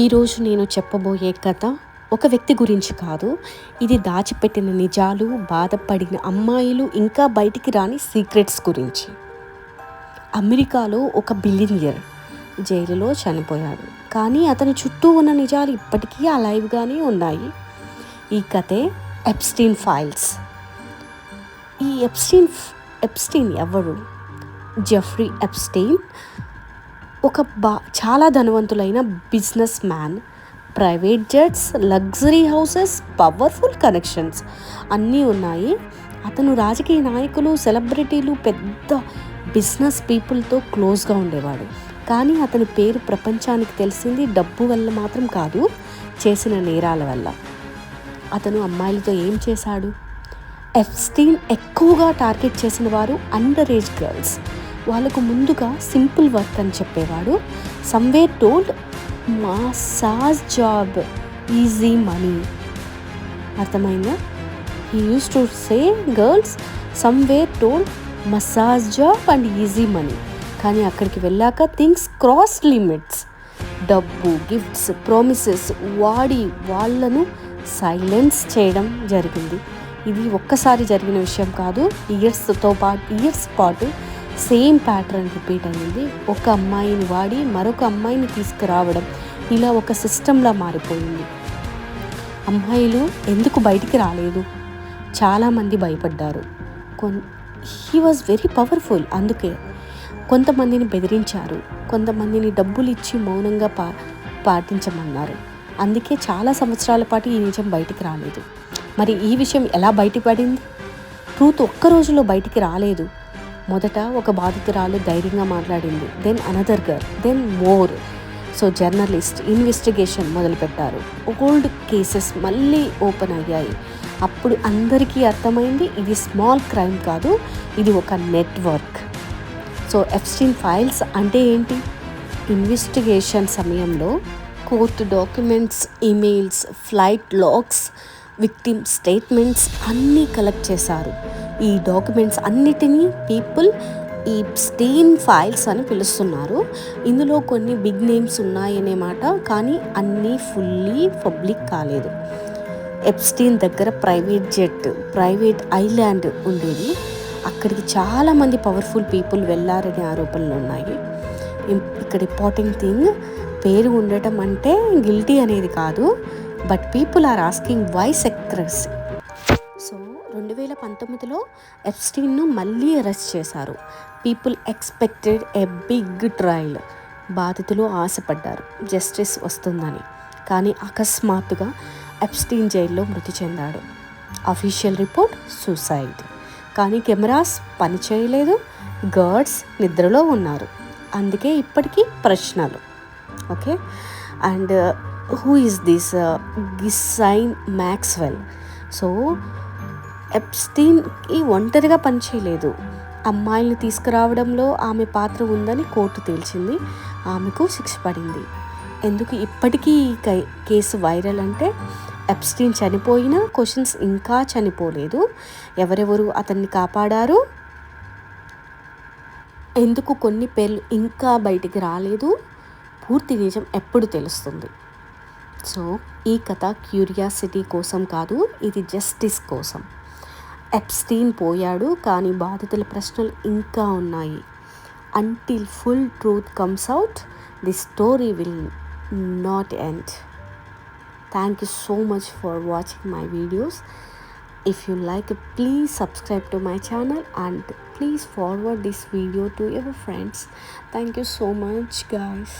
ఈరోజు నేను చెప్పబోయే కథ ఒక వ్యక్తి గురించి కాదు. ఇది దాచిపెట్టిన నిజాలు, బాధపడిన అమ్మాయిలు, ఇంకా బయటికి రాని సీక్రెట్స్ గురించి. అమెరికాలో ఒక బిలియనియర్ జైలులో చనిపోయాడు. కానీ అతని చుట్టూ ఉన్న నిజాలు ఇప్పటికీ అలైవ్గానే ఉన్నాయి. ఈ కథే ఎప్స్టీన్ ఫైల్స్. ఈ ఎప్స్టీన్ ఎవరు? జెఫ్రీ ఎప్స్టీన్ ఒక చాలా ధనవంతులైన businessman. Private jets, luxury houses, powerful connections అన్నీ ఉన్నాయి. అతను రాజకీయ నాయకులు, సెలబ్రిటీలు, పెద్ద బిజినెస్ పీపుల్తో క్లోజ్గా ఉండేవాడు. కానీ అతని పేరు ప్రపంచానికి తెలిసింది డబ్బు వల్ల మాత్రం కాదు, చేసిన నేరాల వల్ల. అతను అమ్మాయిలతో ఏం చేశాడు? ఎప్స్టీన్ ఎక్కువగా టార్గెట్ చేసిన వారు అండర్ ఏజ్ గర్ల్స్. వాళ్ళకు ముందుగా సింపుల్ వర్క్ అని చెప్పేవాడు. Somewhere told massage job, easy money. అర్థమైందా? He used to say girls somewhere told massage job and easy money. కానీ అక్కడికి వెళ్ళాక థింగ్స్ క్రాస్ లిమిట్స్. డబ్బు, గిఫ్ట్స్, ప్రామిసెస్ వాడి వాళ్ళను సైలెన్స్ చేయడం జరిగింది. ఇది ఒక్కసారి జరిగిన విషయం కాదు. ఇయర్స్ పాటు సేమ్ ప్యాటర్న్ రిపీట్ అయ్యింది. ఒక అమ్మాయిని వాడి మరొక అమ్మాయిని తీసుకురావడం ఇలా ఒక సిస్టంలా మారిపోయింది. అమ్మాయిలు ఎందుకు బయటికి రాలేదు? చాలామంది భయపడ్డారు. He was very powerful. అందుకే కొంతమందిని బెదిరించారు, కొంతమందిని డబ్బులు ఇచ్చి మౌనంగా పాటించమన్నారు. అందుకే చాలా సంవత్సరాల పాటు ఈ నిజం బయటికి రాలేదు. మరి ఈ విషయం ఎలా బయటపడింది? ట్రూత్ ఒక్క రోజులో బయటికి రాలేదు. మొదట ఒక బాధితురాలు ధైర్యంగా మాట్లాడింది, then another girl, then more. So journalist investigation మొదలుపెట్టారు. ఓల్డ్ కేసెస్ మళ్ళీ ఓపెన్ అయ్యాయి. అప్పుడు అందరికీ అర్థమైంది, ఇది స్మాల్ క్రైమ్ కాదు, ఇది ఒక నెట్వర్క్. సో ఎప్స్టీన్ ఫైల్స్ అంటే ఏంటి? ఇన్వెస్టిగేషన్ సమయంలో court documents, emails, flight logs, victim statements అన్నీ కలెక్ట్ చేశారు. ఈ డాక్యుమెంట్స్ అన్నిటినీ పీపుల్ ఈ ఎప్స్టీన్ ఫైల్స్ అని పిలుస్తున్నారు. ఇందులో కొన్ని బిగ్ నేమ్స్ ఉన్నాయనే మాట, కానీ అన్నీ ఫుల్లీ పబ్లిక్ కాలేదు. ఎప్స్టీన్ దగ్గర ప్రైవేట్ జెట్, ప్రైవేట్ ఐలాండ్ ఉండేది. అక్కడికి చాలామంది పవర్ఫుల్ పీపుల్ వెళ్ళారనే ఆరోపణలు ఉన్నాయి. ఇక్కడ ఇంపార్టెంట్ థింగ్, పేరు ఉండటం అంటే గిల్టీ అనేది కాదు, but people are asking why secrecy. So 2019లో ఎప్స్టీన్ను మళ్ళీ అరెస్ట్ చేశారు. People expected a big trial. బాధితులు ఆశపడ్డారు జస్టిస్ వస్తుందని. కానీ అకస్మాత్తుగా ఎప్స్టీన్ జైల్లో మృతి చెందాడు. Official report suicide. కానీ కెమెరాస్ పనిచేయలేదు, గార్డ్స్ నిద్రలో ఉన్నారు. అందుకే ఇప్పటికీ ప్రశ్నలు. Okay, and who is this గిస్సైన్ మ్యాక్స్వెల్? సో ఎప్స్టీన్కి ఒంటరిగా పనిచేయలేదు. అమ్మాయిల్ని తీసుకురావడంలో ఆమె పాత్ర ఉందని కోర్టు తేల్చింది. ఆమెకు శిక్ష పడింది. ఎందుకు ఇప్పటికీ ఈ కేసు వైరల్ అంటే, ఎప్స్టీన్ చనిపోయిన క్వశ్చన్స్ ఇంకా చనిపోలేదు. ఎవరెవరు అతన్ని కాపాడారు? ఎందుకు కొన్ని పేర్లు ఇంకా బయటికి రాలేదు? పూర్తి నిజం ఎప్పుడు తెలుస్తుంది? సో ఈ కథ క్యూరియాసిటీ కోసం కాదు, ఇది జస్టిస్ కోసం. ఎప్స్టీన్ పోయాడు, కానీ బాధితుల ప్రశ్నలు ఇంకా ఉన్నాయి. Until full truth comes out, the story will not end. Thank you so much for watching my videos. If you like it, please subscribe to my channel and please forward this video to your friends. Thank you so much, guys.